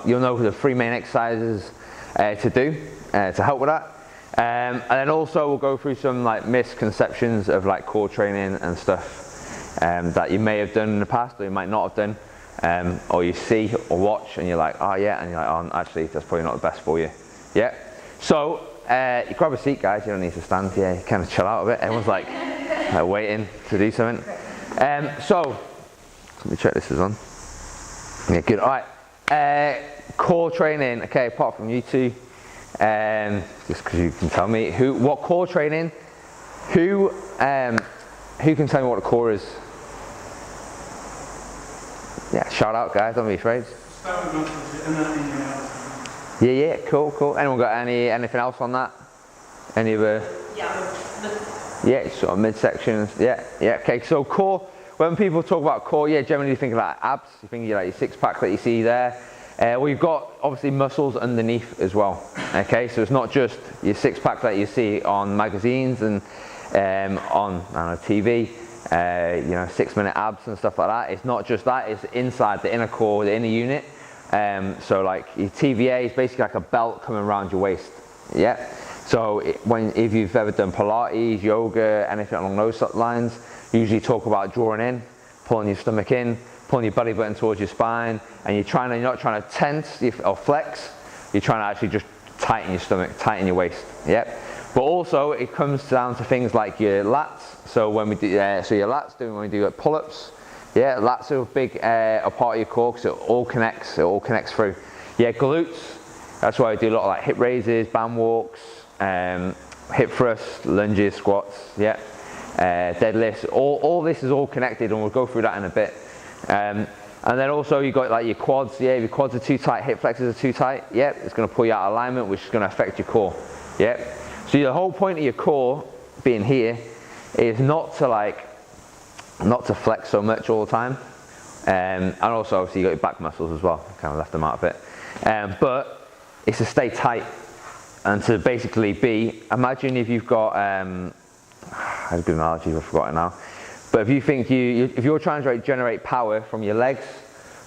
You'll know the 3 main exercises to do to help with that. And then also we'll go through some like misconceptions of like core training and stuff that you may have done in the past or you might not have done, or you see or watch and you're like, oh yeah, and you're like, oh actually that's probably not the best for you. Yeah. So you grab a seat, guys. You don't need to stand here. You kind of chill out a bit. Everyone's like waiting to do something. So let me check this is on. Yeah, good. All right. Core training. Okay, apart from you two. Just because you can tell me what core training, who can tell me what the core is? Yeah, shout out guys, don't be afraid. Yeah, cool. Anyone got anything else on that? Any other? Yeah, sort of midsections. Yeah, okay, so core, when people talk about core, yeah, generally you think about abs, you think like your six pack that you see there. Well, you've got obviously muscles underneath as well. Okay, so it's not just your six pack that you see on magazines and on TV, 6-minute abs and stuff like that. It's not just that, it's inside the inner core, the inner unit. So like your TVA is basically like a belt coming around your waist. Yeah. So if you've ever done Pilates, yoga, anything along those lines, you usually talk about drawing in, pulling your stomach in, pulling your belly button towards your spine, and you're not trying to tense or flex, you're trying to actually just tighten your stomach, tighten your waist. Yep. But also it comes down to things like your lats. So when we do, so your lats when we do like pull-ups, yeah, lats are a big a part of your core because it all connects through. Yeah, glutes, that's why we do a lot of like hip raises, band walks, hip thrusts, lunges, squats, yeah, deadlifts. All this is all connected, and we'll go through that in a bit. And then also you got like your quads. Yeah, if your quads are too tight, hip flexors are too tight, yeah, it's going to pull you out of alignment, which is going to affect your core. Yeah. So the whole point of your core being here is not to flex so much all the time, and also obviously you got your back muscles as well. Kind of left them out a bit, but it's to stay tight and to basically be. Imagine if you've got that's a good analogy, I've forgotten now. But if you think if you're trying to generate power from your legs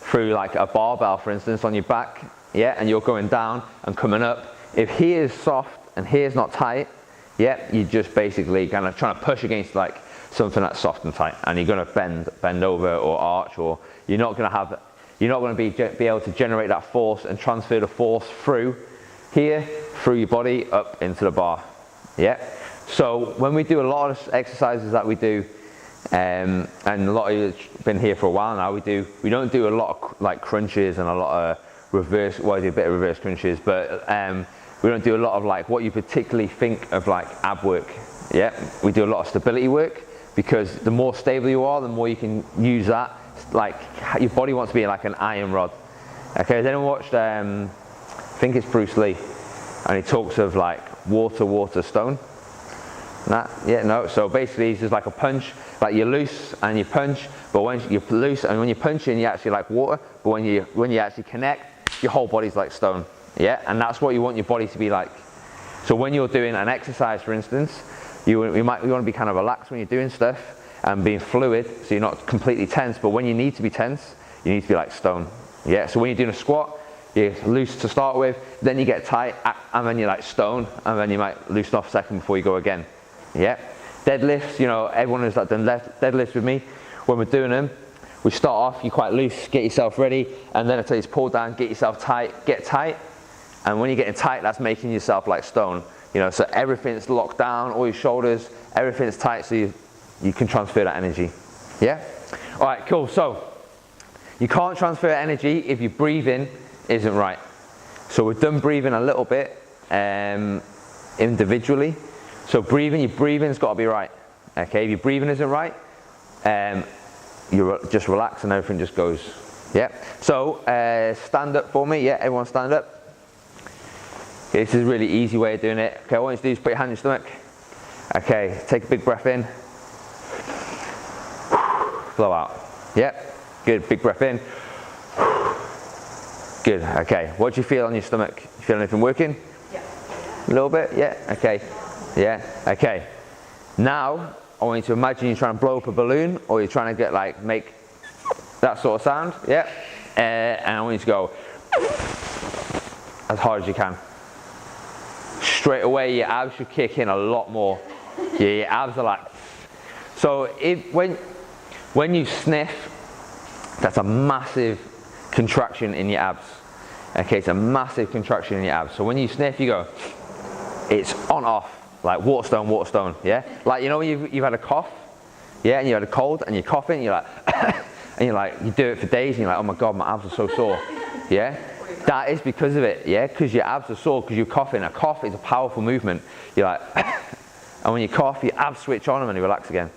through like a barbell, for instance, on your back, yeah, and you're going down and coming up, if here is soft and here is not tight, yeah, you're just basically kind of trying to push against like something that's soft and tight, and you're going to bend over or arch, or you're not going to be able to generate that force and transfer the force through here, through your body up into the bar. Yeah. So when we do a lot of exercises that we do, and a lot of you have been here for a while now, we don't do a lot of like crunches and a lot of reverse, well, we do a bit of reverse crunches, but we don't do a lot of like what you particularly think of like ab work. Yeah, we do a lot of stability work, because the more stable you are, the more you can use that. Like your body wants to be like an iron rod. Okay, has anyone watched I think it's Bruce Lee, and he talks of like water stone? Nah, yeah, no. So basically it's just like a punch, like you're loose and you punch, but when you're loose and when you're punching you're actually like water, but when you actually connect, your whole body's like stone. Yeah, and that's what you want your body to be like. So when you're doing an exercise, for instance, you want to be kind of relaxed when you're doing stuff and being fluid, so you're not completely tense, but when you need to be tense, you need to be like stone. Yeah, so when you're doing a squat, you're loose to start with, then you get tight, and then you're like stone, and then you might loosen off a second before you go again. Yeah, deadlifts, everyone who's done deadlifts with me, when we're doing them, we start off, you're quite loose, get yourself ready, and then I tell you to pull down, get yourself tight, get tight, and when you're getting tight, that's making yourself like stone. So everything's locked down, all your shoulders, everything's tight, so you can transfer that energy. Yeah? All right, cool. So you can't transfer energy if your breathing isn't right. So we've done breathing a little bit individually. So your breathing's got to be right. Okay, if your breathing isn't right, you just relax and everything just goes. Yeah. So stand up for me. Yeah, everyone stand up. Okay, this is a really easy way of doing it. Okay, what I want you to do is put your hand on your stomach. Okay, take a big breath in. Blow out. Yep, good, big breath in. Good, okay. What do you feel on your stomach? You feel anything working? Yeah. A little bit, yeah, okay. Yeah, okay. Now, I want you to imagine you're trying to blow up a balloon, or you're trying to make that sort of sound, yeah. And I want you to go. as hard as you can. Straight away, your abs should kick in a lot more. Yeah, your abs are like. So when you sniff, that's a massive contraction in your abs. Okay, it's a massive contraction in your abs. So when you sniff, you go, it's on off, like water stone, yeah? Like, you know when you've had a cough, yeah, and you had a cold, and you're coughing, and you're like, and you do it for days, and you're like, oh my God, my abs are so sore, yeah? That is because of it, yeah? Because your abs are sore, because you're coughing. A cough is a powerful movement. You're like, and when you cough, your abs switch on and you relax again,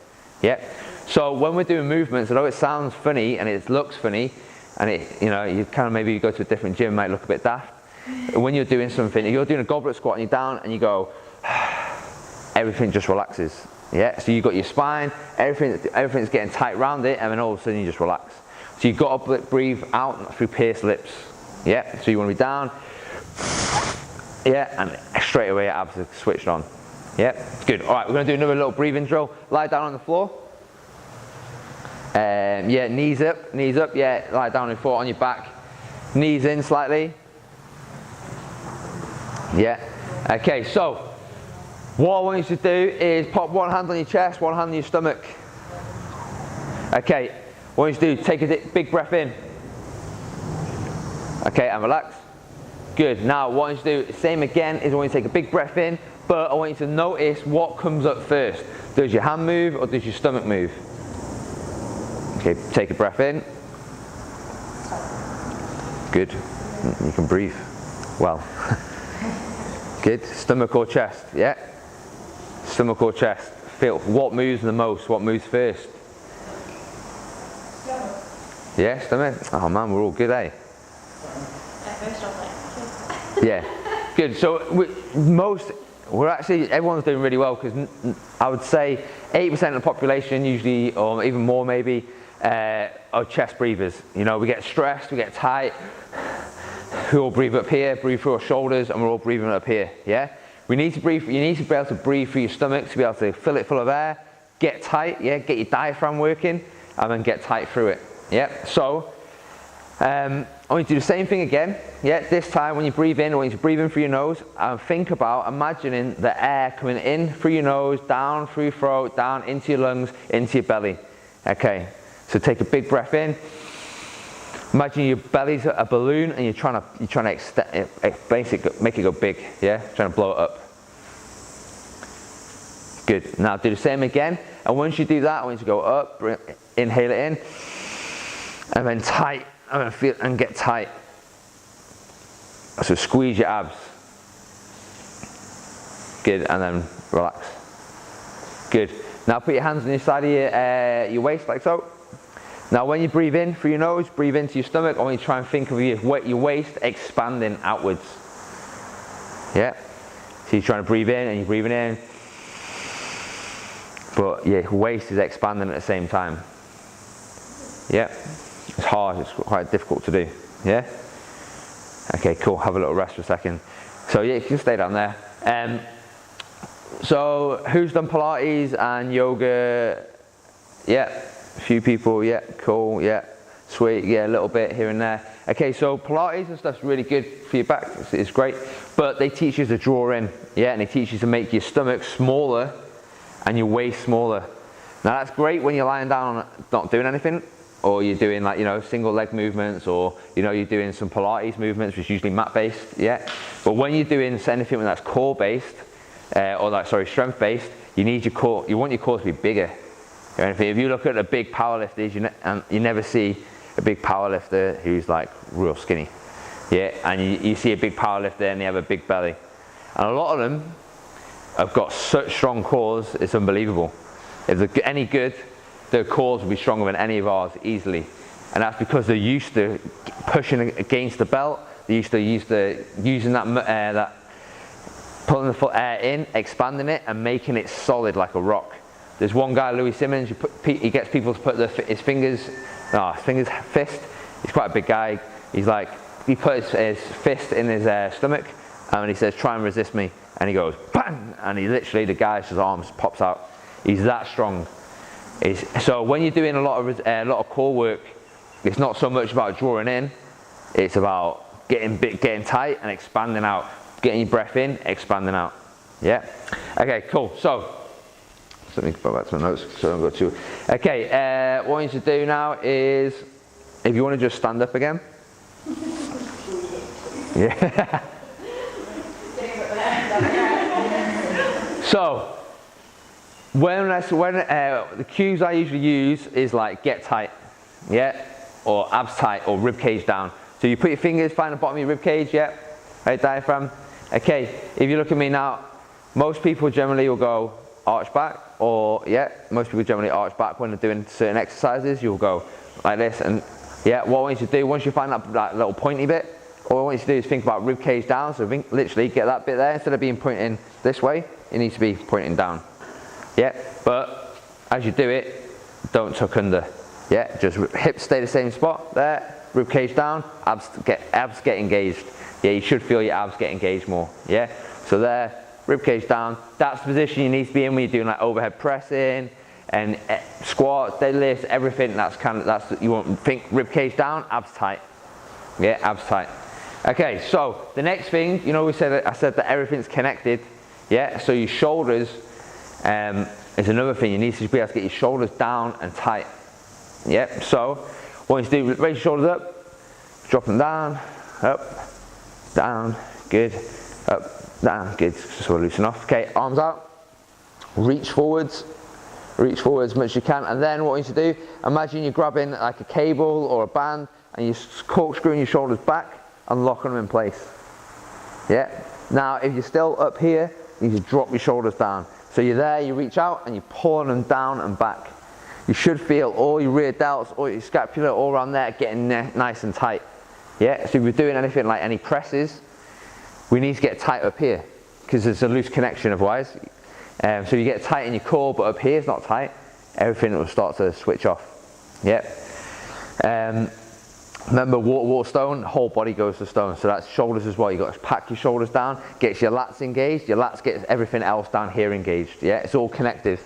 yeah? So when we're doing movements, although it sounds funny, and it looks funny, and you kind of maybe go to a different gym, might look a bit daft. When you're doing something, if you're doing a goblet squat and you're down and you go, everything just relaxes. Yeah, so you've got your spine, everything's getting tight around it, and then all of a sudden you just relax. So you've got to breathe out through pierced lips. Yeah, so you want to be down, yeah, and straight away your abs are switched on. Yeah, good. All right, we're going to do another little breathing drill. Lie down on the floor. Yeah, knees up, yeah, lie down on the floor on your back. Knees in slightly. Yeah, okay, so what I want you to do is pop one hand on your chest, one hand on your stomach. Okay, what I want you to do, take a big breath in. Okay, and relax. Good, now what I want you to do, same again, is I want you to take a big breath in, but I want you to notice what comes up first. Does your hand move or does your stomach move? Okay, take a breath in. Good, you can breathe well. Good, stomach or chest, yeah? Stomach or chest. Feel what moves the most, what moves first? Yeah, stomach? Oh man, we're all good, eh? Yeah, good. So everyone's doing really well, because I would say 80% of the population usually, or even more maybe, are chest breathers. You know, we get stressed, we get tight, we all breathe up here, breathe through our shoulders, and we're all breathing up here, yeah? We need to breathe, you need to be able to breathe through your stomach to be able to fill it full of air, get tight, yeah? Get your diaphragm working, and then get tight through it, yeah? So, I want you to do the same thing again, yeah? This time when you breathe in, I want you to breathe in through your nose, and think about imagining the air coming in through your nose, down through your throat, down into your lungs, into your belly, okay? So take a big breath in. Imagine your belly's a balloon and you're trying to extend, basically make it go big, yeah? Trying to blow it up. Good. Now do the same again. And once you do that, I want you to go up, inhale it in, and then tight, and then feel and get tight. So squeeze your abs. Good, and then relax. Good. Now put your hands on the side of your waist like so. Now when you breathe in through your nose, breathe into your stomach, I want you to try and think of your waist expanding outwards. Yeah? So you're trying to breathe in and you're breathing in, but your waist is expanding at the same time. Yeah? It's hard, it's quite difficult to do. Yeah? Okay, cool, have a little rest for a second. So yeah, you can stay down there. So who's done Pilates and yoga? Yeah. A few people, yeah, cool, yeah, sweet, yeah, a little bit here and there. Okay, so Pilates and stuff's really good for your back, it's great, but they teach you to draw in, yeah, and they teach you to make your stomach smaller and your waist smaller. Now that's great when you're lying down not doing anything, or you're doing like, you know, single leg movements, or, you know, you're doing some Pilates movements, which is usually mat based, yeah. But when you're doing anything that's core based, strength based, you need your core, you want your core to be bigger. If you look at the big powerlifters, you never see a big powerlifter who's like real skinny, yeah. And you see a big powerlifter and they have a big belly, and a lot of them have got such strong cores, it's unbelievable. If they're any good, their cores will be stronger than any of ours easily, and that's because they're used to pushing against the belt. They're used to using that pulling the foot air in, expanding it, and making it solid like a rock. There's one guy, Louis Simmons, he gets people to put his fist, he's quite a big guy, he's like, he puts his fist in his stomach, and he says, try and resist me, and he goes, bang, and he literally, the guy's arms pops out. He's that strong. So when you're doing a lot of core work, it's not so much about drawing in, it's about getting tight and expanding out. Getting your breath in, expanding out. Yeah? Okay, cool. So, let me go back to my notes so I don't go too. Okay, what I want you to do now is, if you want to just stand up again. Yeah. So, the cues I usually use is like get tight, yeah, or abs tight, or rib cage down. So you put your fingers, find the bottom of your rib cage, yeah, right, diaphragm. Okay, if you look at me now, most people generally will go arch back, or yeah, most people generally arch back when they're doing certain exercises. You'll go like this, and yeah, what I want you to do, once you find that little pointy bit, all I want you to do is think about rib cage down. So literally get that bit there, instead of being pointing this way, it needs to be pointing down. Yeah, but as you do it, don't tuck under. Yeah, just hips stay the same spot there, rib cage down, abs get engaged. Yeah, you should feel your abs get engaged more. Yeah, so there, rib cage down. That's the position you need to be in when you're doing like overhead pressing and squats, deadlifts, everything. That's you want. Think rib cage down, abs tight. Yeah, abs tight. Okay, so the next thing, you know, I said that everything's connected. Yeah, so your shoulders is another thing. You need to be able to get your shoulders down and tight. Yeah, so what you do, raise your shoulders up, drop them down, up, down, good, up, down, good. Just sort of loosen off. Okay, arms out, reach forwards as much as you can, and then what you need to do, imagine you're grabbing like a cable or a band, and you're corkscrewing your shoulders back and locking them in place. Yeah. Now, if you're still up here, you need to drop your shoulders down. So you're there, you reach out and you're pulling them down and back. You should feel all your rear delts, all your scapula, all around there getting nice and tight. Yeah, so if you're doing anything like any presses, we need to get tight up here because there's a loose connection otherwise. So you get tight in your core, but up here is not tight, everything will start to switch off. Yeah. Remember, water stone, whole body goes to stone. So that's shoulders as well. You've got to pack your shoulders down, gets your lats engaged, your lats gets everything else down here engaged. Yeah, it's all connected.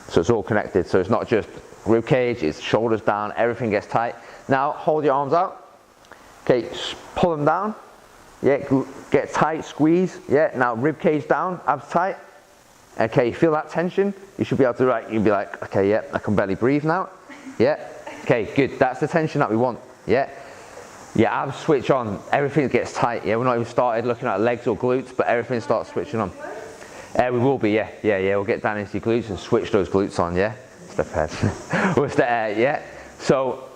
So it's all connected. So it's not just rib cage, it's shoulders down, everything gets tight. Now hold your arms out. Okay, pull them down. Yeah, get tight, squeeze. Yeah, now rib cage down, abs tight. Okay, feel that tension? You should be able to, you'll be like, okay, yeah, I can barely breathe now. Yeah, okay, good. That's the tension that we want. Yeah, your abs switch on, everything gets tight. Yeah, we're not even started looking at legs or glutes, but everything starts switching on. We will be, yeah, we'll get down into your glutes and switch those glutes on, yeah? Step ahead. Yeah, so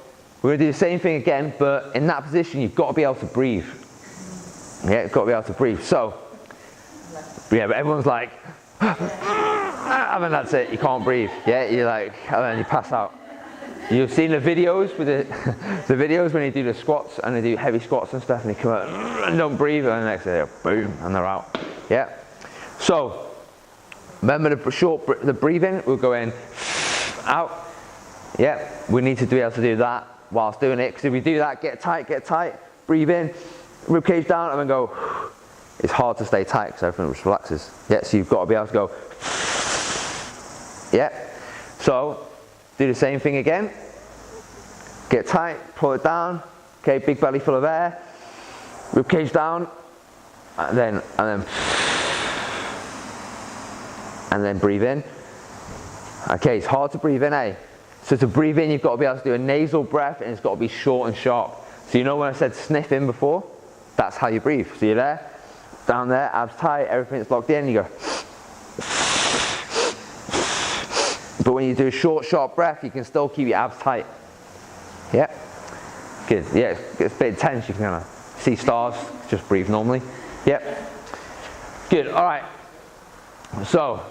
we're gonna do the same thing again, but in that position, you've got to be able to breathe. Yeah, you've got to be able to breathe. So, yeah, but everyone's like, and then that's it, you can't breathe. Yeah, you're like, and then you pass out. You've seen the videos with the videos when they do the squats and they do heavy squats and stuff, and they come out and don't breathe, and the next day, boom, and they're out. Yeah. So remember the breathing. We'll go in, out. Yeah. We need to be able to do that whilst doing it, because if we do that, get tight, breathe in, rib cage down, and then go. It's hard to stay tight because everything just relaxes. Yeah. So you've got to be able to go. Yeah. So do the same thing again. Get tight, pull it down. Okay, big belly full of air. Rib cage down, and then breathe in. Okay, it's hard to breathe in, eh? So to breathe in, you've got to be able to do a nasal breath, and it's got to be short and sharp. So you know when I said sniff in before? That's how you breathe. So you're there, down there, abs tight, everything's locked in, you go. But when you do a short, sharp breath, you can still keep your abs tight. Yeah? Good. Yeah, it's a bit intense. You can kind of see stars, just breathe normally. Yep. Good. All right. So,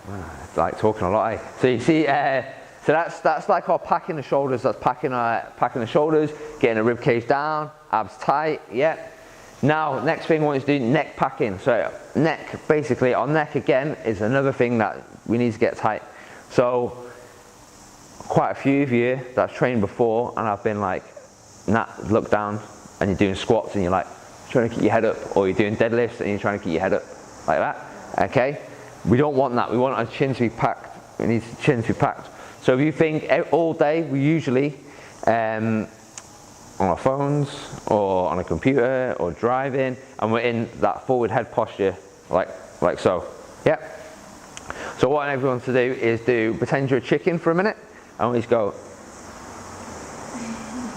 I like talking a lot, eh? So you see, so that's like our packing the shoulders. That's packing the shoulders, getting the rib cage down, abs tight. Yeah. Now, next thing I want you to do, neck packing. So neck, basically, our neck again is another thing that we need to get tight. So, quite a few of you that's trained before, and I've been like, look down, and you're doing squats, and you're like trying to keep your head up, or you're doing deadlifts, and you're trying to keep your head up, like that. Okay? We don't want that. We want our chin to be packed. We need the chin to be packed. So if you think all day, we usually on our phones or on a computer or driving, and we're in that forward head posture like so. Yep. So what I want everyone to do is pretend you're a chicken for a minute, and we just go.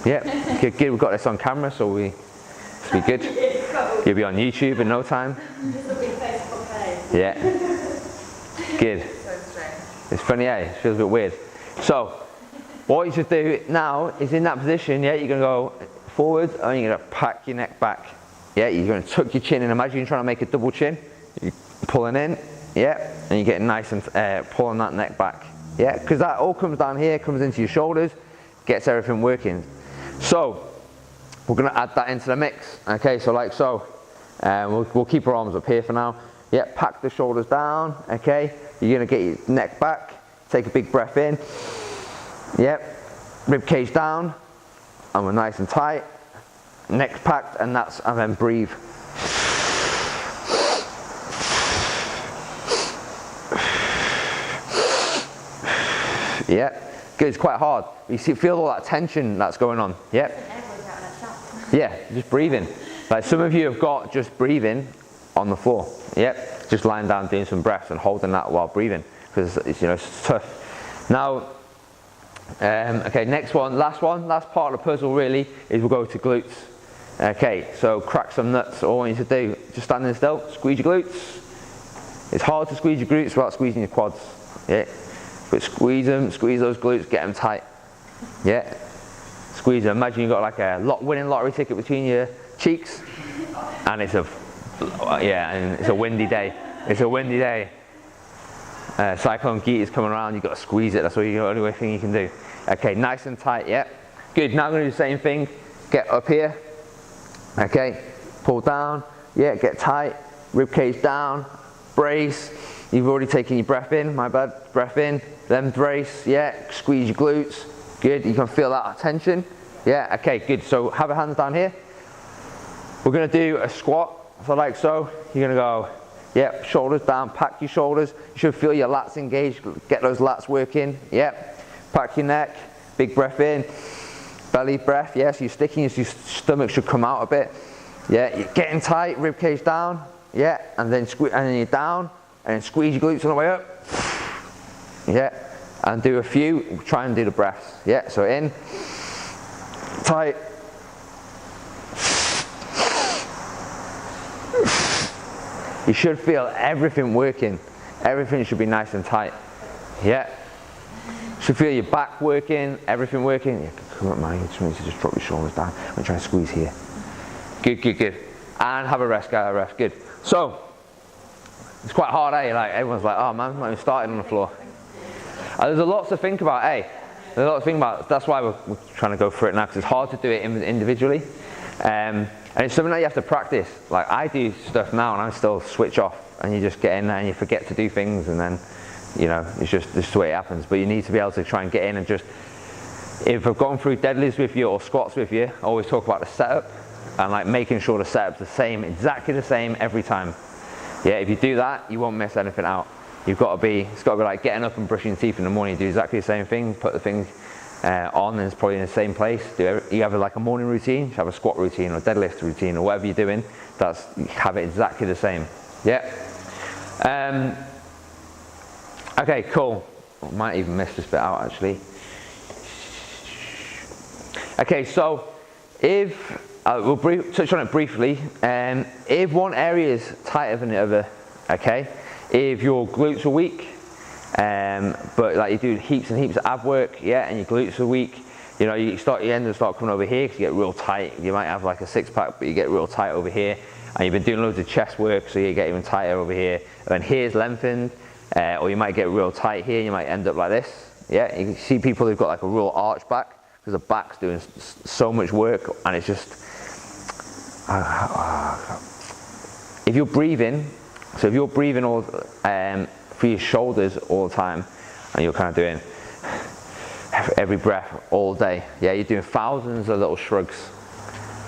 Yep. Good. We've got this on camera, so it'll be good. You'll be on YouTube in no time. Yeah. Good. It's funny, eh? It feels a bit weird. So, what you should do now is in that position, yeah, you're going to go forward and you're going to pack your neck back. Yeah, you're going to tuck your chin in. Imagine you're trying to make a double chin. You're pulling in, yeah, and you're getting nice and pulling that neck back. Yeah, because that all comes down here, comes into your shoulders, gets everything working. So, we're going to add that into the mix. Okay, so like so. We'll keep our arms up here for now. Yeah, pack the shoulders down. Okay, you're going to get your neck back. Take a big breath in. Yep, rib cage down, and we're nice and tight. Neck packed, and then breathe. Yep, good. It's quite hard. You feel all that tension that's going on. Yep. Yeah, just breathing. Like some of you have got just breathing on the floor. Yep, just lying down doing some breaths and holding that while breathing, because it's tough. Now, okay, next one, last part of the puzzle really is we'll go to glutes. Okay, so crack some nuts. All you need to do, just standing still, squeeze your glutes. It's hard to squeeze your glutes without squeezing your quads. Yeah, but squeeze those glutes, get them tight. Yeah, squeeze them. Imagine you've got like a winning lottery ticket between your cheeks, and it's a windy day. It's a windy day. Cyclone Geet is coming around. You've got to squeeze it. That's the only thing you can do. Okay, nice and tight. Yeah, good. Now I'm going to do the same thing. Get up here. Okay, pull down. Yeah, get tight. Rib cage down. Brace. You've already taken your breath in. My bad. Breath in. Then brace. Yeah, squeeze your glutes. Good. You can feel that tension. Yeah. Okay, good. So have your hands down here. We're going to do a squat, so like so. You're going to go, yep, shoulders down, pack your shoulders. You should feel your lats engaged, get those lats working. Yep, pack your neck, big breath in, belly breath, yes, you're sticking, your stomach should come out a bit. Yeah, you're getting tight, rib cage down, yeah, and then you're down, and then squeeze your glutes on the way up. Yeah, and do a few, try and do the breaths. Yeah, so in, tight. You should feel everything working. Everything should be nice and tight. Yeah. You should feel your back working, everything working. Yeah, come on, man. You just need to just drop your shoulders down. I'm going to try and squeeze here. Good, good, good. And have a rest, guys. Have a rest. Good. So, it's quite hard, eh? Like, everyone's like, oh, man, I'm not even starting on the floor. There's a lot to think about, eh? There's a lot to think about. That's why we're trying to go through it now, because it's hard to do it individually. And it's something that you have to practice. Like I do stuff now and I still switch off, and you just get in there and you forget to do things, and then, it's just the way it happens. But you need to be able to try and get in and just, if I've gone through deadlifts with you or squats with you, I always talk about the setup and like making sure the setup's the same, exactly the same every time. Yeah, if you do that, you won't miss anything out. It's got to be like getting up and brushing your teeth in the morning. You do exactly the same thing, put the things on, and it's probably in the same place. You have like a morning routine, you have a squat routine or deadlift routine or whatever you're doing, have it exactly the same. Yeah. Okay, cool. I might even miss this bit out actually. Okay, so if we'll touch on it briefly, if one area is tighter than the other, okay, if your glutes are weak, but like you do heaps and heaps of ab work, yeah, and your glutes are weak, you end up start coming over here because you get real tight. You might have like a six-pack, but you get real tight over here, and you've been doing loads of chest work, so you get even tighter over here, and then here's lengthened, or you might get real tight here, and you might end up like this. Yeah, you can see people who've got like a real arch back because the back's doing so much work, and it's just if you're breathing all for your shoulders all the time, and you're kind of doing every breath all day, yeah, you're doing thousands of little shrugs,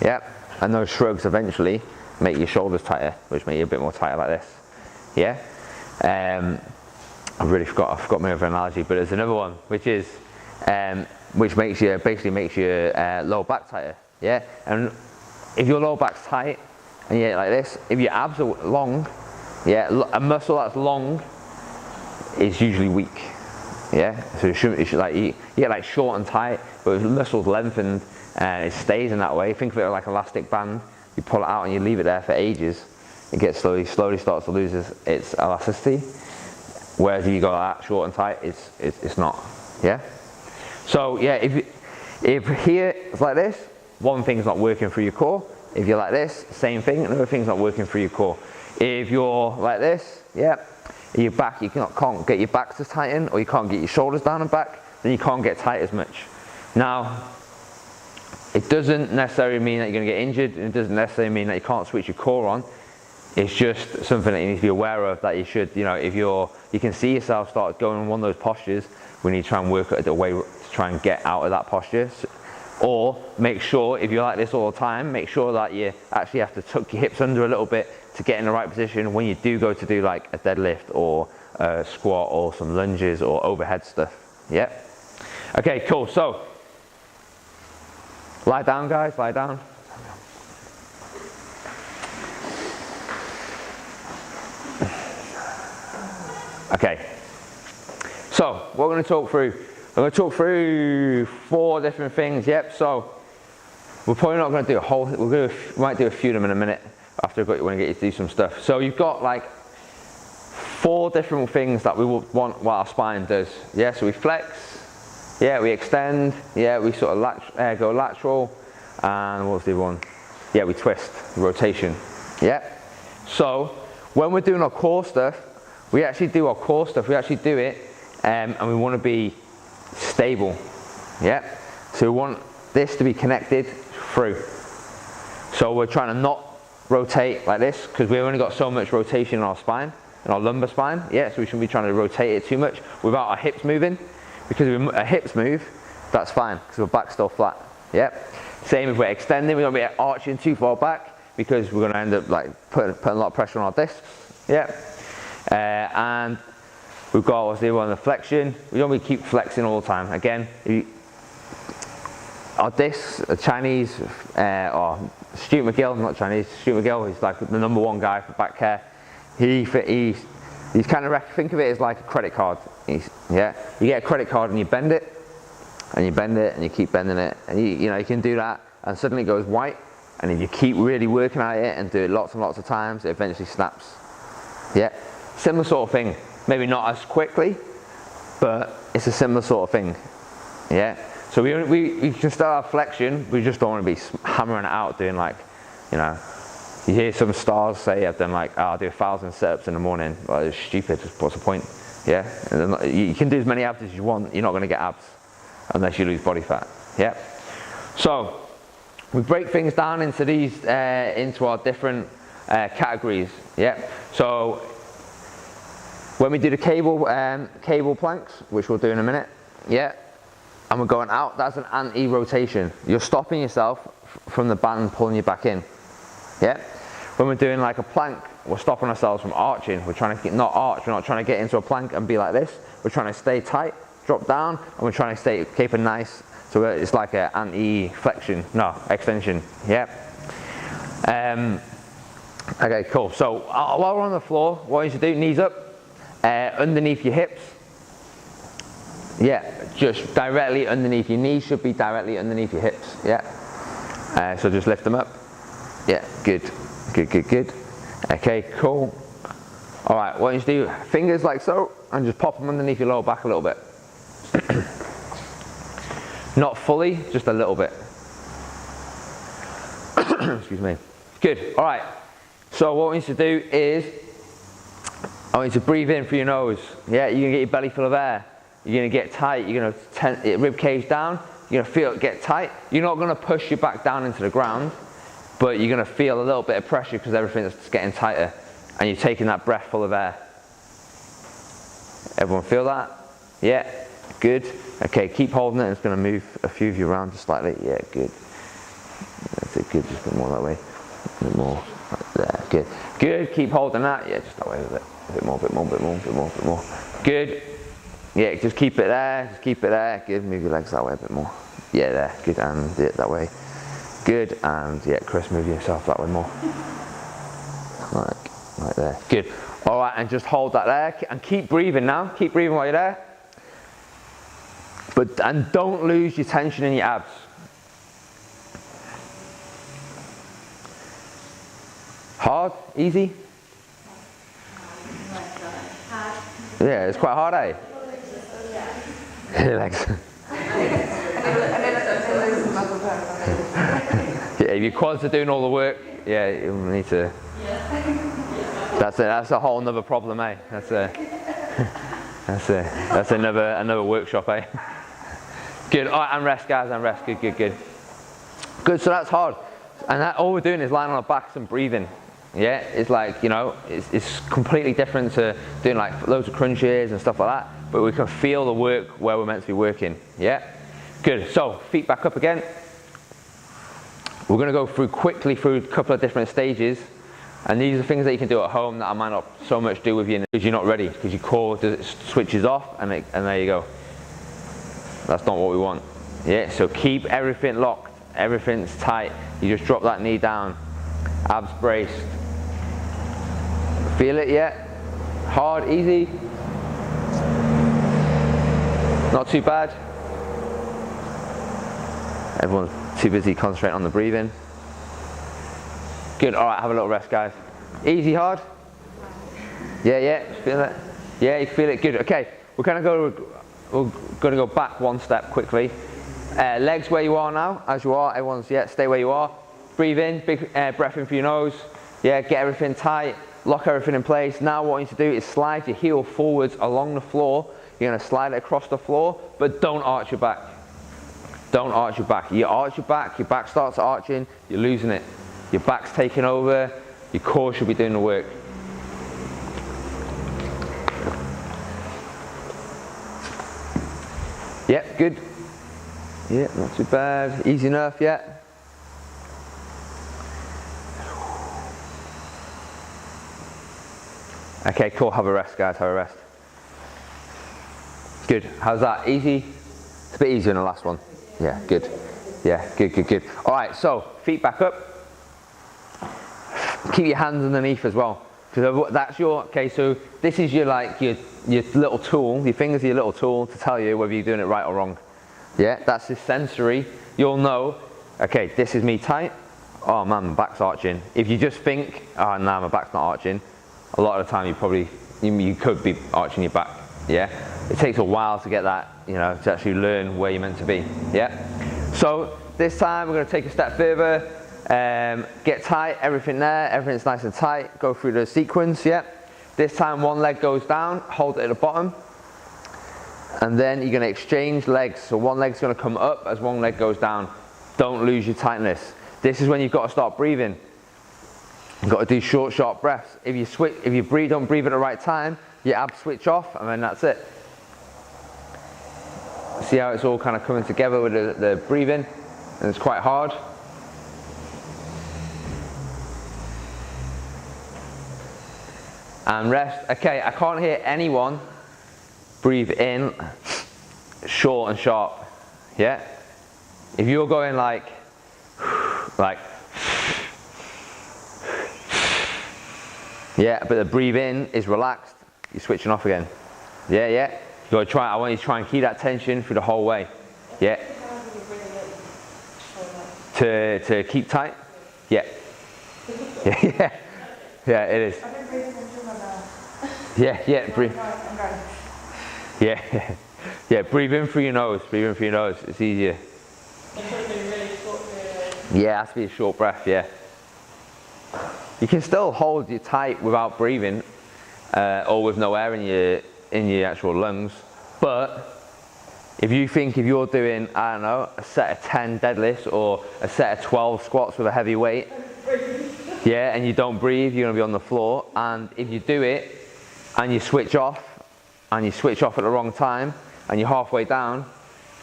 yeah, and those shrugs eventually make your shoulders tighter, which make you a bit more tighter like this, yeah. I forgot my other analogy, but there's another one which is which basically makes your lower back tighter, yeah? And if your lower back's tight, and you get like this, if your abs are long, yeah, a muscle that's long is usually weak, yeah? So it should like, you get like short and tight, but if the muscle's lengthened and it stays in that way, think of it like an elastic band, you pull it out and you leave it there for ages, it gets slowly starts to lose its elasticity, whereas if you go like that, short and tight, it's not, yeah? So yeah, if here it's like this, one thing's not working through your core. If you're like this, same thing, another thing's not working through your core. If you're like this, yeah, your back, you can't get your back to tighten, or you can't get your shoulders down and back, then you can't get tight as much. Now, it doesn't necessarily mean that you're going to get injured, and it doesn't necessarily mean that you can't switch your core on. It's just something that you need to be aware of, that you should, you know, if you can see yourself start going in one of those postures, we need to try and work at a way to try and get out of that posture. Or make sure, if you're like this all the time, make sure that you actually have to tuck your hips under a little bit to get in the right position when you do go to do like a deadlift or a squat or some lunges or overhead stuff. Yeah. Okay, cool. So lie down, guys, lie down. Okay, so what we're going to talk through, I'm going to talk through 4 different things. Yep, so we're probably not going to do a whole, we might do a few of them in a minute after I want to get you to do some stuff. So you've got like 4 different things that we will want what our spine does. Yeah, so we flex, yeah, we extend, yeah, we sort of go lateral, and what's the other one? Yeah, we twist, rotation. Yeah, so when we're doing our core stuff, we actually do it and we want to be stable, yeah? So we want this to be connected through. So we're trying to not rotate like this, because we've only got so much rotation in our spine, in our lumbar spine, yeah? So we shouldn't be trying to rotate it too much without our hips moving, because if our hips move, that's fine, because our back's still flat, yeah? Same if we're extending, we don't be arching too far back, because we're going to end up like putting a lot of pressure on our discs, yeah? And we've got what's the other one, the flexion. We don't really keep flexing all the time. Again, our discs, Chinese, or Stuart McGill, not Chinese, Stuart McGill, he's like the #1 guy for back care. He's kind of, think of it as like a credit card. Yeah, you get a credit card and you bend it, and you bend it, and you keep bending it, and you know, you can do that, and suddenly it goes white, and if you keep really working at it and do it lots and lots of times, it eventually snaps. Yeah. Similar sort of thing, maybe not as quickly, but it's a similar sort of thing, yeah? So we can start our flexion, we just don't want to be hammering it out doing like, you know, you hear some stars say I've done like, I'll do 1,000 sit-ups in the morning. Well, it's stupid, what's the point, yeah? And you can do as many abs as you want, you're not going to get abs unless you lose body fat, yeah? So we break things down into these, into our different categories, yeah? So when we do the cable planks, which we'll do in a minute, yeah, and we're going out, that's an anti-rotation. You're stopping yourself from the band pulling you back in, yeah. When we're doing like a plank, we're stopping ourselves from arching. We're trying to not arch. We're not trying to get into a plank and be like this. We're trying to stay tight, drop down, and we're trying to keep it nice. So it's like an anti-flexion, no, extension, yeah. Okay, cool. So while we're on the floor, what you should do, knees up. Underneath your hips, yeah, just directly underneath. Your knees should be directly underneath your hips, yeah. So just lift them up, yeah, good. Okay, cool. All right, what you should do, fingers like so, and just pop them underneath your lower back a little bit. Not fully, just a little bit. Excuse me. Good, all right. So what we need to do is, I want you to breathe in through your nose. Yeah, you're gonna get your belly full of air. You're gonna get tight. You're gonna tense rib cage down. You're gonna feel it get tight. You're not gonna push your back down into the ground, but you're gonna feel a little bit of pressure because everything's getting tighter, and you're taking that breath full of air. Everyone feel that? Yeah, good. Okay, keep holding it. It's gonna move a few of you around just slightly. Yeah, good. That's it. Good. Just a bit more that way. A bit more. There. Good. Good. Keep holding that. Yeah, just that way with it. A bit more, bit more, bit more, bit more, bit more. Good. Yeah, just keep it there. Just keep it there. Good. Move your legs that way a bit more. Yeah, there. Good. And that way. Good, and yeah, Chris, move yourself that way more. Like there. Good. All right, and just hold that there, and keep breathing now. Keep breathing while you're there. And don't lose your tension in your abs. Hard? Easy? Yeah, it's quite hard, eh? Legs. Yeah, if your quads are doing all the work, yeah, you need to. That's a whole nother problem, eh? That's another workshop, eh? Good. All right, and rest, guys, and rest. Good. Good. So that's hard, and all we're doing is lying on our backs and breathing. Yeah, it's like, you know, it's completely different to doing like loads of crunches and stuff like that. But we can feel the work where we're meant to be working. Yeah. Good. So feet back up again. We're going to go quickly through a couple of different stages. And these are things that you can do at home that I might not so much do with you because you're not ready, because your core switches off, and there you go. That's not what we want. Yeah, so keep everything locked, everything's tight. You just drop that knee down, abs braced. Feel it yet? Hard, easy? Not too bad? Everyone's too busy concentrating on the breathing. Good, all right, have a little rest, guys. Easy, hard? Yeah, feel it? Yeah, you feel it, good. Okay, we're going to go back one step quickly. Legs where you are now, as you are, everyone's, stay where you are. Breathe in, big breath in through your nose. Yeah, get everything tight, lock everything in place. Now what you need to do is slide your heel forwards along the floor. You're going to slide it across the floor, but don't arch your back. Don't arch your back. You arch your back starts arching, you're losing it. Your back's taking over, your core should be doing the work. Yep, good. Yeah, not too bad. Easy enough, yeah. Okay, cool, have a rest, guys, have a rest. Good, how's that, easy? It's a bit easier than the last one. Yeah, good. Yeah, good. All right, so feet back up. Keep your hands underneath as well, because that's okay, so this is your little tool, your fingers are your little tool to tell you whether you're doing it right or wrong. Yeah, that's the sensory. You'll know, okay, this is me tight. Oh man, my back's arching. If you just think, oh no, my back's not arching, a lot of the time you could be arching your back. Yeah, it takes a while to get that, to actually learn where you're meant to be. Yeah, so this time we're going to take a step further. Get tight, everything there, everything's nice and tight. Go through the sequence. Yeah, this time one leg goes down, hold it at the bottom, and then you're going to exchange legs. So one leg's going to come up as one leg goes down. Don't lose your tightness. This is when you've got to start breathing. You've got to do short, sharp breaths. If you don't breathe at the right time, your abs switch off, and then that's it. See how it's all kind of coming together with the breathing, and it's quite hard. And rest. Okay, I can't hear anyone breathe in short and sharp. Yeah? If you're going like yeah, but the breathe in is relaxed, you're switching off again. Yeah. You gotta try, I want you to try and keep that tension through the whole way. Yeah. To keep tight? Yeah. Yeah, it is. Yeah, breathe. Yeah, breathe in through your nose. It's easier. Yeah, it has to be a short breath. Yeah. You can still hold you tight without breathing, or with no air in your actual lungs. But if you're doing, I don't know, a set of 10 deadlifts or a set of 12 squats with a heavy weight, yeah, and you don't breathe, you're gonna be on the floor. And if you do it and you switch off at the wrong time, and you're halfway down,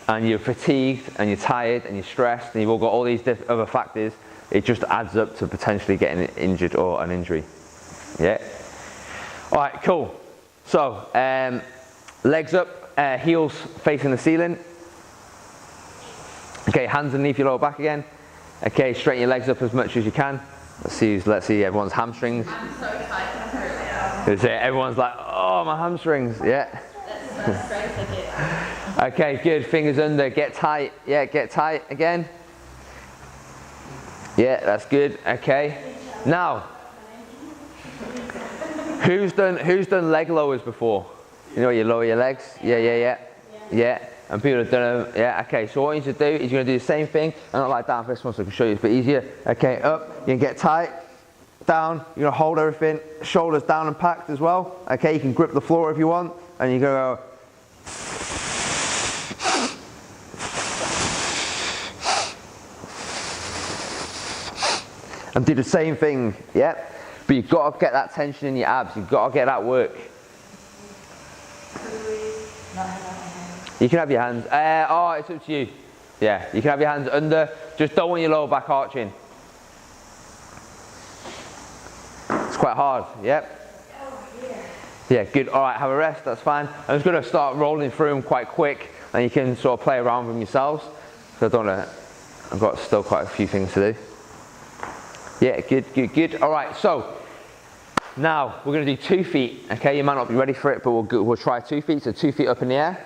and you're fatigued, and you're tired, and you're stressed, and you've all got all these other factors, it just adds up to potentially getting injured or an injury. Yeah. All right, cool. So, legs up, heels facing the ceiling. Okay, hands underneath your lower back again. Okay, straighten your legs up as much as you can. Let's see everyone's hamstrings. I'm so tight. Everyone's like, oh, my hamstrings. Yeah. That's strength again. Okay, good. Fingers under. Get tight. Yeah, get tight again. Yeah, that's good. Okay. Now, who's done leg lowers before? You know, you lower your legs. Yeah. And people have done them. Yeah. Okay. So what you need to do is you're going to do the same thing, and not like down for this one, so I can show you it's a bit easier. Okay, up. You can get tight. Down. You're going to hold everything. Shoulders down and packed as well. Okay. You can grip the floor if you want, and you're going to go. And do the same thing, yeah? But you've got to get that tension in your abs, you've got to get that work. You can have your hands, oh, it's up to you. Yeah, you can have your hands under, just don't want your lower back arching. It's quite hard, yep? Yeah, good, all right, have a rest, that's fine. I'm just going to start rolling through them quite quick, and you can sort of play around with them yourselves. So I've got still quite a few things to do. Yeah, good. All right, so now we're going to do 2 feet. Okay, you might not be ready for it, but we'll try 2 feet. So 2 feet up in the air.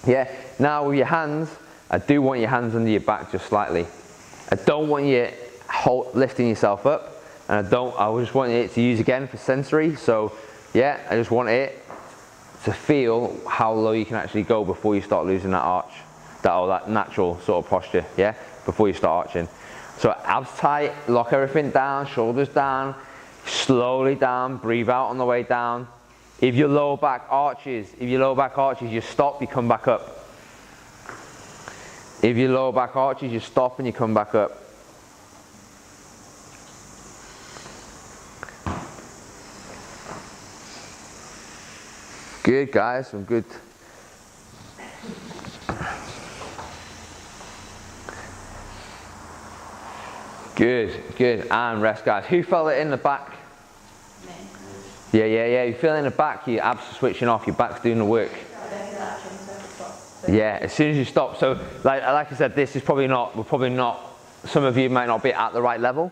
Yeah. Now with your hands, I do want your hands under your back just slightly. I don't want you lifting yourself up, and I just want it to use again for sensory. So yeah, I just want it to feel how low you can actually go before you start losing that arch, that natural sort of posture. Yeah, before you start arching. So abs tight, lock everything down, shoulders down, slowly down, breathe out on the way down. If your lower back arches, you stop, you come back up. If your lower back arches, you stop and you come back up. Good guys, some good. Good, and rest guys. Who felt it in the back? Me. Yeah, you feel it in the back, your abs are switching off, your back's doing the work. Yeah, as soon as you stop. So like I said, this is probably not, some of you might not be at the right level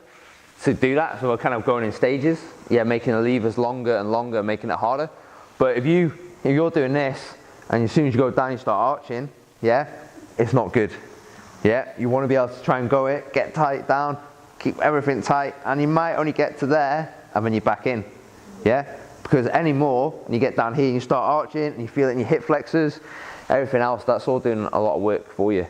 to do that, so we're kind of going in stages. Yeah, making the levers longer and longer, making it harder. But if you're doing this, and as soon as you go down you start arching, yeah, it's not good. Yeah, you want to be able to try and go it, get tight down, keep everything tight, and you might only get to there and then you're back in. Yeah, because any more, when you get down here and you start arching and you feel it in your hip flexors, everything else, that's all doing a lot of work for you.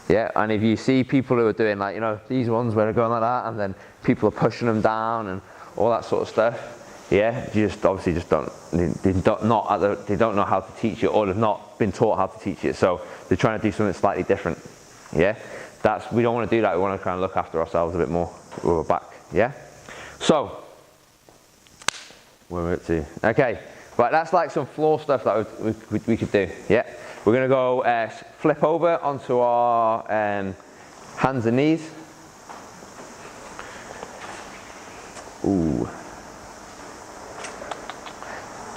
Yeah, and if you see people who are doing like, you know, these ones where they're going like that, and then people are pushing them down and all that sort of stuff, yeah, you just obviously just they don't know how to teach it, or they've not been taught how to teach it, so they're trying to do something slightly different. Yeah, we don't want to do that. We want to try and look after ourselves a bit more with our back. Yeah, so where we're up to. Okay, right, that's like some floor stuff that we could do. Yeah, we're going to go flip over onto our hands and knees. Ooh.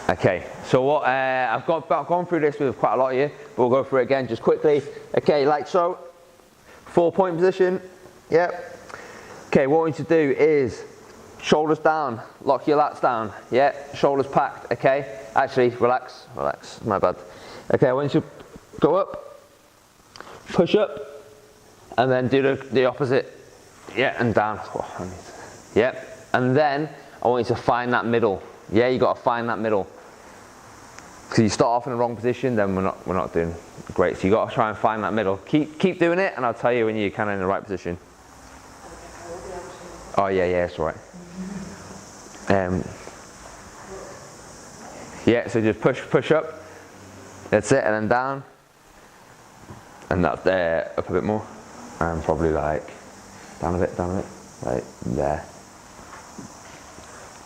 Okay, so what I've gone through this with quite a lot of you, but we'll go through it again just quickly. Okay, like so. 4-point position, yep. Okay, what we need to do is shoulders down, lock your lats down, yeah, shoulders packed, okay. Actually, relax, my bad. Okay, I want you to go up, push up, and then do the opposite, yeah, and down. Yep, and then I want you to find that middle. Yeah, you got to find that middle. Because you start off in the wrong position, then we're not doing great. So you got to try and find that middle. Keep doing it, and I'll tell you when you're kind of in the right position. Oh yeah, it's all right. Yeah, so just push up. That's it, and then down, and that's there, up a bit more, and probably like down a bit, like there.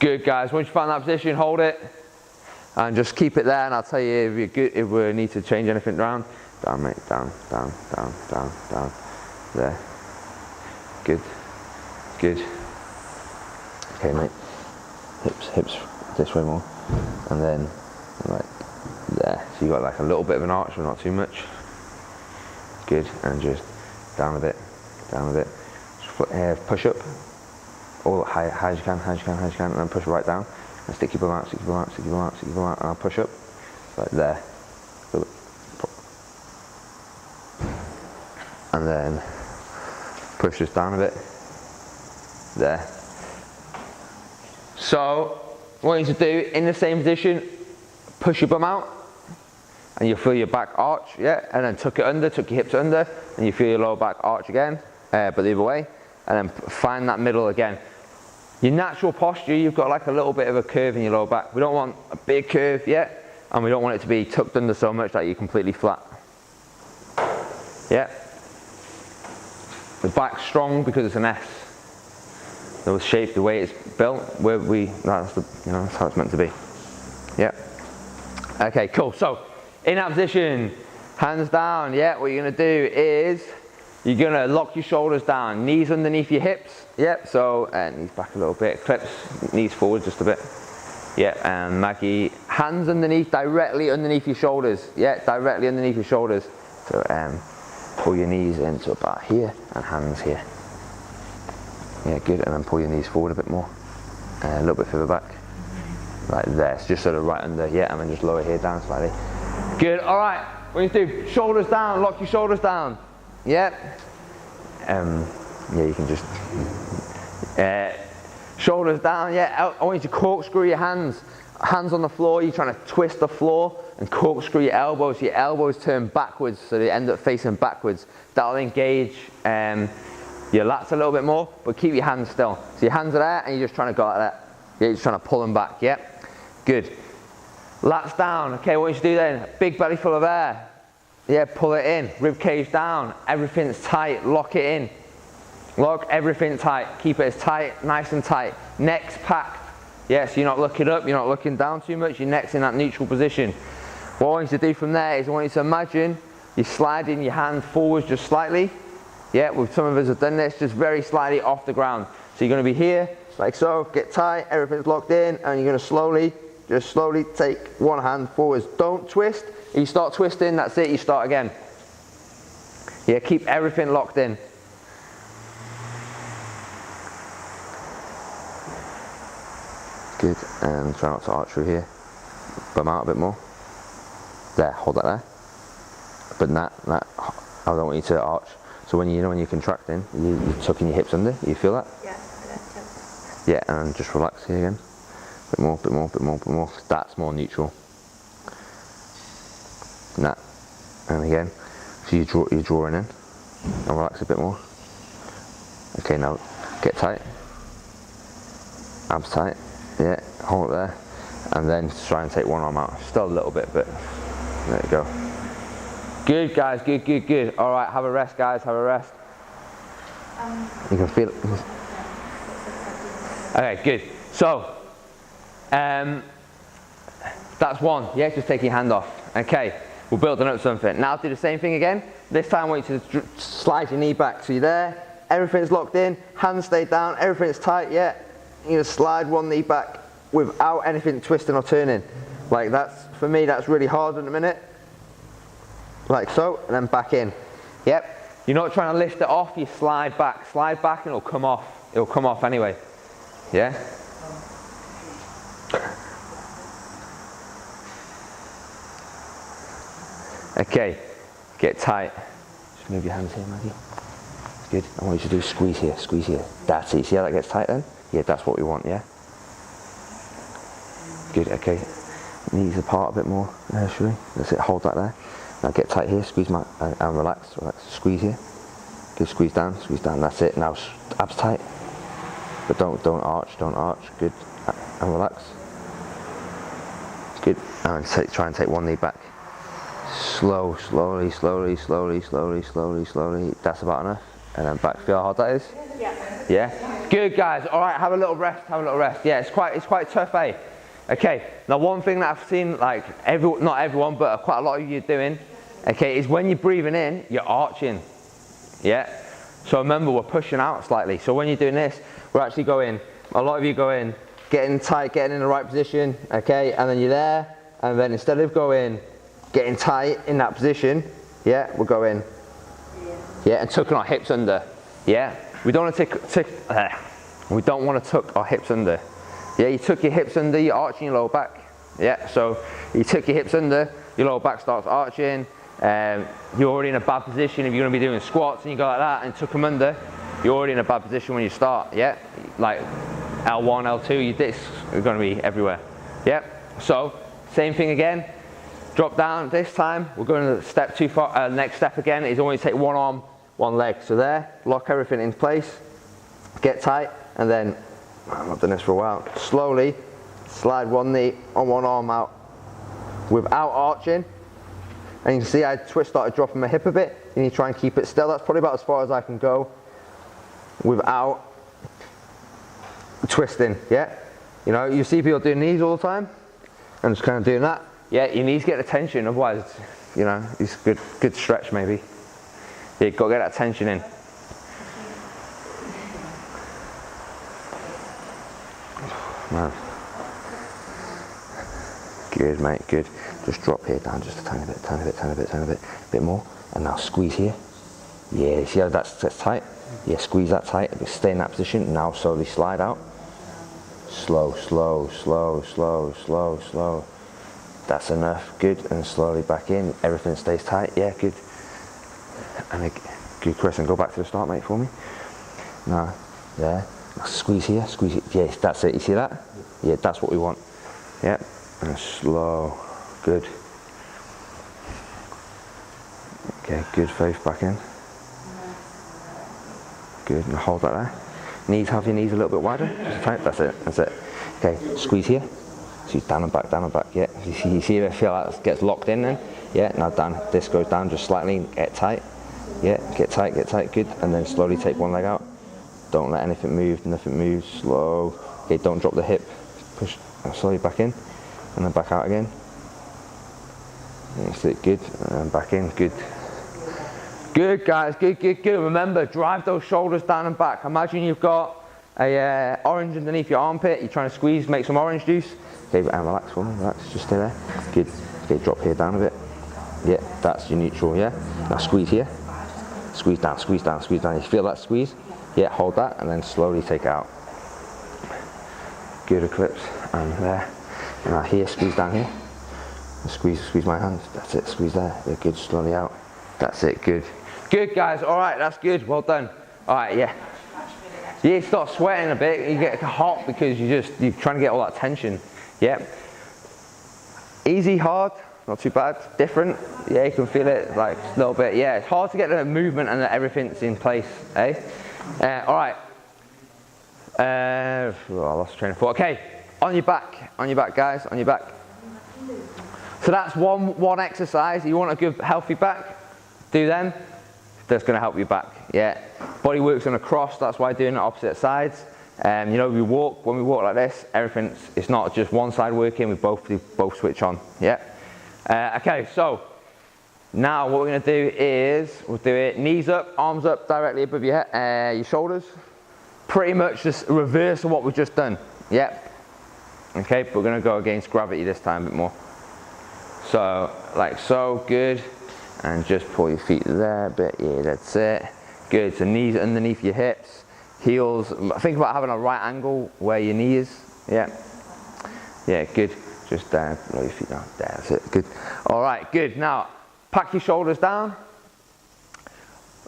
Good guys. Once you find that position, hold it. And just keep it there, and I'll tell you if you're good, if we need to change anything around. Down, mate, down. There. Good. Okay, mate. Hips this way more. And then, like, there. So you got like a little bit of an arch, but not too much. Good, and just down a bit. push up, all high as you can, and then push right down, and stick your bum out, stick your bum out, stick your bum out, stick your bum out, and I'll push up, like there, and then push this down a bit, there. So, what you need to do, in the same position, push your bum out, and you feel your back arch, yeah, and then tuck it under, tuck your hips under, and you feel your lower back arch again, but the other way, and then find that middle again. Your natural posture, you've got like a little bit of a curve in your lower back. We don't want a big curve yet, and we don't want it to be tucked under so much that you're completely flat. Yeah. The back's strong because it's an S. The shape, the way it's built, that's how it's meant to be. Yeah. Okay, cool. So, in that position, hands down, yeah, what you're gonna do is, you're gonna lock your shoulders down, knees underneath your hips, yep, so, knees back a little bit, clips, knees forward just a bit, yeah, and Maggie, hands underneath, directly underneath your shoulders, yeah, directly underneath your shoulders, so pull your knees into about here, and hands here, yeah, good, and then pull your knees forward a bit more, a little bit further back, like this, just sort of right under, yeah, and then just lower here down slightly. Good, alright, what you do, shoulders down, lock your shoulders down. Yeah. Yeah, you can just, shoulders down, yeah, I want you to corkscrew your hands on the floor, you're trying to twist the floor and corkscrew your elbows, so your elbows turn backwards, so they end up facing backwards. That'll engage your lats a little bit more, but keep your hands still. So your hands are there, and you're just trying to go like that. Yeah, you're just trying to pull them back, yeah. Good. Lats down, okay, what you should do then, big belly full of air. Yeah, pull it in, rib cage down, everything's tight, lock it in. Lock everything tight, keep it as tight, nice and tight. Neck's packed, yeah, so you're not looking up, you're not looking down too much, your neck's in that neutral position. What I want you to do from there is I want you to imagine you're sliding your hand forwards just slightly. Yeah, some of us have done this, just very slightly off the ground. So you're gonna be here, like so, get tight, everything's locked in, and you're gonna just slowly take one hand forwards. Don't twist. If you start twisting, that's it, you start again. Yeah, keep everything locked in. Good, and try not to arch through here. Bum out a bit more. There, hold that there. But I don't want you to arch. So when you're contracting, you're tucking your hips under. You feel that? Yeah. Yeah, and just relax here again. Bit more, bit more, bit more, bit more. That's more neutral. That, and again. So you're drawing in, and relax a bit more. Okay, now get tight. Abs tight. Yeah, hold it there, and then try and take one arm out. Still a little bit, but there you go. Good, guys. Good, good, good. All right, have a rest, guys. Have a rest. You can feel it. Okay, good. So, that's one. Yeah, just take your hand off. Okay, we're building up something. Now do the same thing again. This time I want you to slide your knee back. So you're there, everything's locked in, hands stay down, everything's tight, yeah. You're gonna slide one knee back without anything twisting or turning. Like for me, that's really hard in a minute. Like so, and then back in. Yep. You're not trying to lift it off, you slide back and it'll come off. It'll come off anyway. Yeah? Okay, get tight. Just move your hands here, Maggie. Good. I want you to do squeeze here, squeeze here. That's it. See how that gets tight then? Yeah, that's what we want, yeah? Good, okay. Knees apart a bit more, should we? That's it, hold that there. Now get tight here, squeeze and relax, squeeze here. Good, squeeze down, that's it. Now abs tight. But don't arch, good. And relax. Good, and try and take one knee back. Slowly. That's about enough. And then back. Feel how hard that is? Yeah. Yeah? Good, guys. All right, have a little rest. Yeah, it's quite tough, eh? Okay, now one thing that I've seen, like, not everyone, but quite a lot of you doing, okay, is when you're breathing in, you're arching. Yeah? So remember, we're pushing out slightly. So when you're doing this, we're actually going, a lot of you go in, getting tight, getting in the right position, okay, and then you're there, and then instead of getting tight in that position, yeah, we're going, yeah, and tucking our hips under, yeah, we don't want to we don't want to tuck our hips under. Yeah, you tuck your hips under, you're arching your lower back. Yeah, so you tuck your hips under, your lower back starts arching. You're already in a bad position if you're going to be doing squats and you go like that and tuck them under. You're already in a bad position when you start. Yeah, like L1, L2, your discs are going to be everywhere. Yeah, so same thing again. Drop down. This time we're going to step too far. Next step again is always take one arm, one leg. So there, lock everything in place, get tight, and then I've not done this for a while. Slowly slide one knee on one arm out without arching. And you can see I started dropping my hip a bit. You need to try and keep it still. That's probably about as far as I can go without twisting. Yeah, you know, you see people doing these all the time and just kind of doing that. Yeah, your knees get the tension, otherwise, you know, it's good stretch maybe. Yeah, you've got to get that tension in. Man. Good, mate, good. Just drop here down just a tiny bit, bit more. And now squeeze here. Yeah, see how that's tight? Yeah, squeeze that tight, but stay in that position. Now slowly slide out. Slow, slow, slow, slow, slow, slow. That's enough, good, and slowly back in. Everything stays tight, yeah, good. And good, Chris, and go back to the start, mate, for me. Now, there. Now squeeze here, squeeze it. Yes, that's it. You see that? Yeah, that's what we want. Yeah, and slow, good. Okay, good, Faith, back in. Good, now hold that there. Knees, have your knees a little bit wider. Just tight, that's it, that's it. Okay, squeeze here. Squeeze down and back, yeah. You see if I feel like it gets locked in then? Yeah, now down, this goes down just slightly, get tight. Yeah, get tight, good. And then slowly take one leg out. Don't let anything move, nothing moves, slow. Okay, don't drop the hip. Push slowly back in, and then back out again. That's it, good, and back in, good. Good, guys, good. Remember, drive those shoulders down and back. Imagine you've got a orange underneath your armpit. You're trying to squeeze, make some orange juice. Okay, and relax for me, relax, just stay there. Good. Okay, drop here down a bit. Yeah, that's your neutral, yeah. Now squeeze here. Squeeze down. You feel that squeeze? Yeah, hold that, and then slowly take it out. Good eclipse, and there. And now here, squeeze down here. Squeeze my hands, that's it, squeeze there. Yeah, good, slowly out. That's it, good. Good, guys, all right, that's good, well done. All right, yeah. You start sweating a bit, you get hot because you're trying to get all that tension. Yeah. Easy, hard, not too bad, different. Yeah, you can feel it like a little bit. Yeah, it's hard to get the movement and that everything's in place, eh? All right. I lost train of thought. Okay, on your back, guys, on your back. So that's one exercise. You want a good healthy back? Do them. That's going to help your back. Yeah. Body works on a cross. That's why doing it opposite sides. You know, when we walk like this, it's not just one side working. We both switch on. Yeah. Okay. So now what we're going to do is we'll do it knees up, arms up directly above your shoulders. Pretty much just reverse of what we've just done. Yep. Okay, but we're going to go against gravity this time a bit more. So, like so, good. And just pull your feet there a bit. Yeah, that's it. Good. So knees underneath your hips, heels. Think about having a right angle where your knee is. Yeah. Yeah, good. Just down, blow your feet down. There, that's it. Good. All right, good. Now, pack your shoulders down.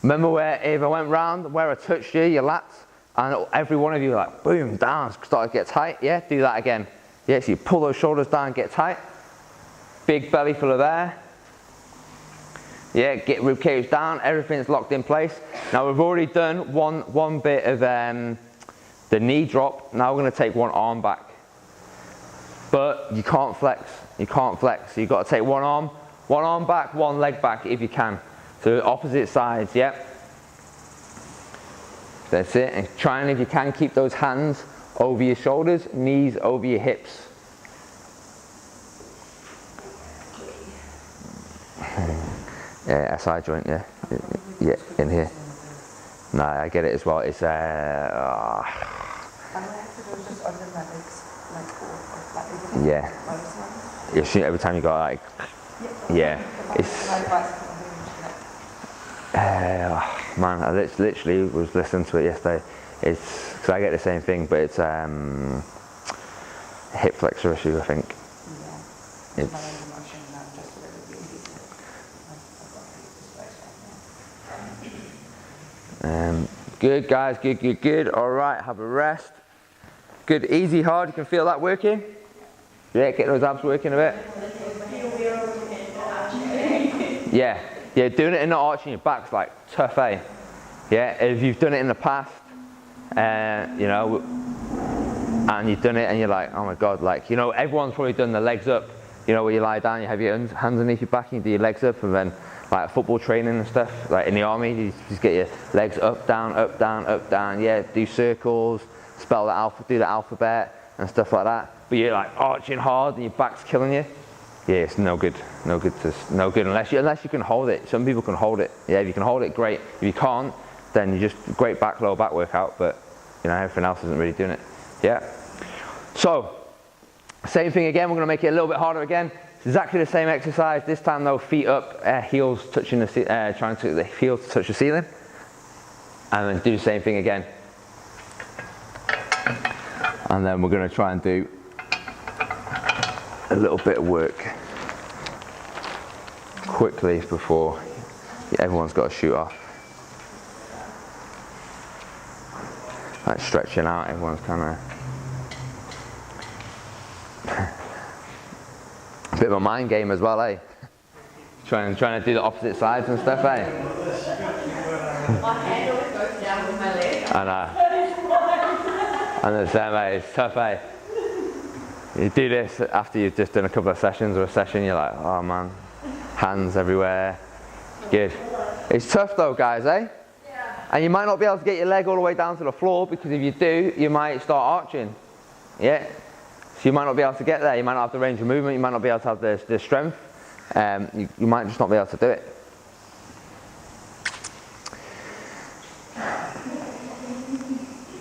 Remember where if I went round, where I touched you, your lats, and every one of you like boom down, start to get tight. Yeah, do that again. Yeah, so you pull those shoulders down, get tight. Big belly full of air. Yeah, get rib cage down. Everything's locked in place. Now we've already done one bit of the knee drop. Now we're going to take one arm back. But you can't flex. You can't flex. So you've got to take one arm back, one leg back if you can. So opposite sides. Yeah. That's it. And try and if you can keep those hands over your shoulders, knees over your hips. Yeah, SI joint, yeah, in here. No, I get it as well. It's yeah. You see every time you go like, yeah, it's Man, I literally was listening to it yesterday. It's because I get the same thing, but it's a hip flexor issue, I think. Yeah. It's good, guys. Good. All right, have a rest. Good, easy, hard. You can feel that working. Yeah, get those abs working a bit. Yeah, doing it in the arch in your back's like tough, eh? Yeah, if you've done it in the past, you know, and you've done it and you're like, oh my God, like, you know, everyone's probably done the legs up, you know, where you lie down, you have your hands underneath your back and you do your legs up, and then like football training and stuff, like in the army, you just get your legs up, down, up, down, up, down, yeah, do circles, spell the alphabet, do the alphabet and stuff like that, but you're like arching hard and your back's killing you. Yeah, it's no good unless you can hold it. Some people can hold it. Yeah, if you can hold it, great. If you can't, then you just great lower back workout, but you know, everything else isn't really doing it. Yeah. So, same thing again, we're gonna make it a little bit harder again. It's exactly the same exercise, this time though, feet up, heels touching the trying to get the heels to touch the ceiling. And then do the same thing again. And then we're gonna try and do a little bit of work quickly before everyone's got to shoot off. Like stretching out, everyone's kind of a bit of a mind game as well, eh? Trying to do the opposite sides and stuff, eh? My hand always goes down with my leg. I know. I understand, mate. It's tough, eh? You do this after you've just done a couple of sessions or a session, you're like, oh man, hands everywhere. Good. It's tough though, guys, eh? Yeah. And you might not be able to get your leg all the way down to the floor, because if you do, you might start arching. Yeah? So you might not be able to get there. You might not have the range of movement. You might not be able to have the strength. You might just not be able to do it.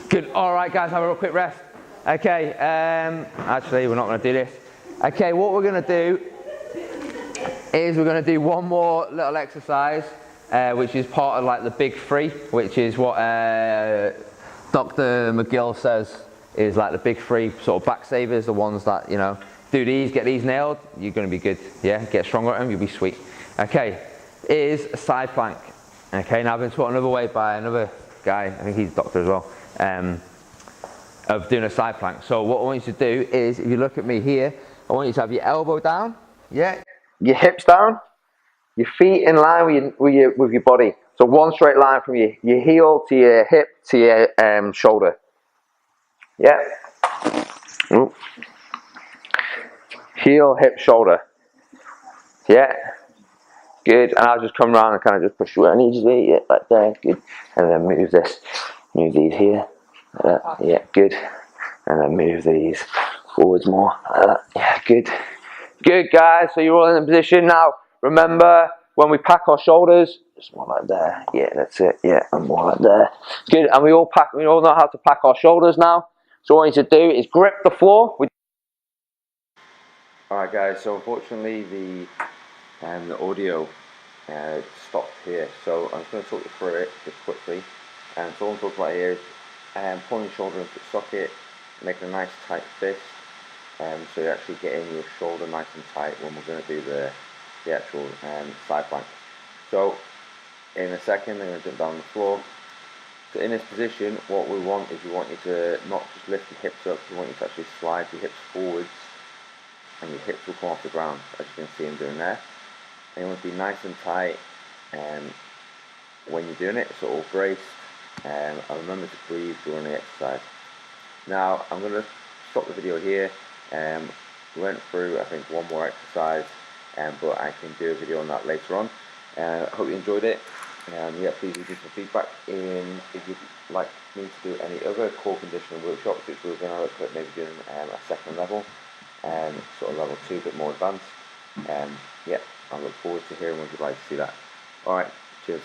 Good. All right, guys, have a real quick rest. Okay, actually we're not going to do this. Okay, what we're going to do is we're going to do one more little exercise, which is part of like the big three, which is what Dr. McGill says is like the big three sort of back savers, the ones that, you know, do these, get these nailed, you're going to be good. Yeah, get stronger at them, you'll be sweet. Okay, is a side plank. Okay, now I've been taught another way by another guy, I think he's a doctor as well, of doing a side plank. So what I want you to do is, if you look at me here, I want you to have your elbow down, yeah, your hips down, your feet in line with your body. So one straight line from your heel to your hip to your shoulder. Yeah. Ooh. Heel, hip, shoulder. Yeah. Good. And I'll just come around and kind of just push you where I need you to be. Yeah, like there. Good. And then move this. Move these here. Like that. Yeah, good. And then move these forwards more. Like that. Yeah, good. Good, guys. So you're all in a position now. Remember, when we pack our shoulders, just more like there. Yeah, that's it. Yeah, and more like there. Good. And we all know how to pack our shoulders now. So what I want you to do is grip the floor. Alright, guys. So unfortunately, the audio stopped here. So I'm just going to talk you through it just quickly. And so what I'm talking about here is pulling your shoulder into the socket, making a nice tight fist. So you're actually getting your shoulder nice and tight when we're going to do the actual side plank. So in a second I'm going to jump down on the floor. So in this position, what we want is we want you to not just lift your hips up, we want you to actually slide your hips forwards and your hips will come off the ground, as you can see I'm doing there. And you want to be nice and tight when you're doing it, so all braced, and remember to breathe during the exercise. Now I'm going to stop the video here. We went through, I think, one more exercise, but I can do a video on that later on. I hope you enjoyed it. Yeah, please leave me some feedback if you'd like me to do any other core conditioning workshops, which we're going to look at maybe doing a second level, sort of level 2, a bit more advanced. Yeah, I look forward to hearing what you'd like to see that. Alright, cheers.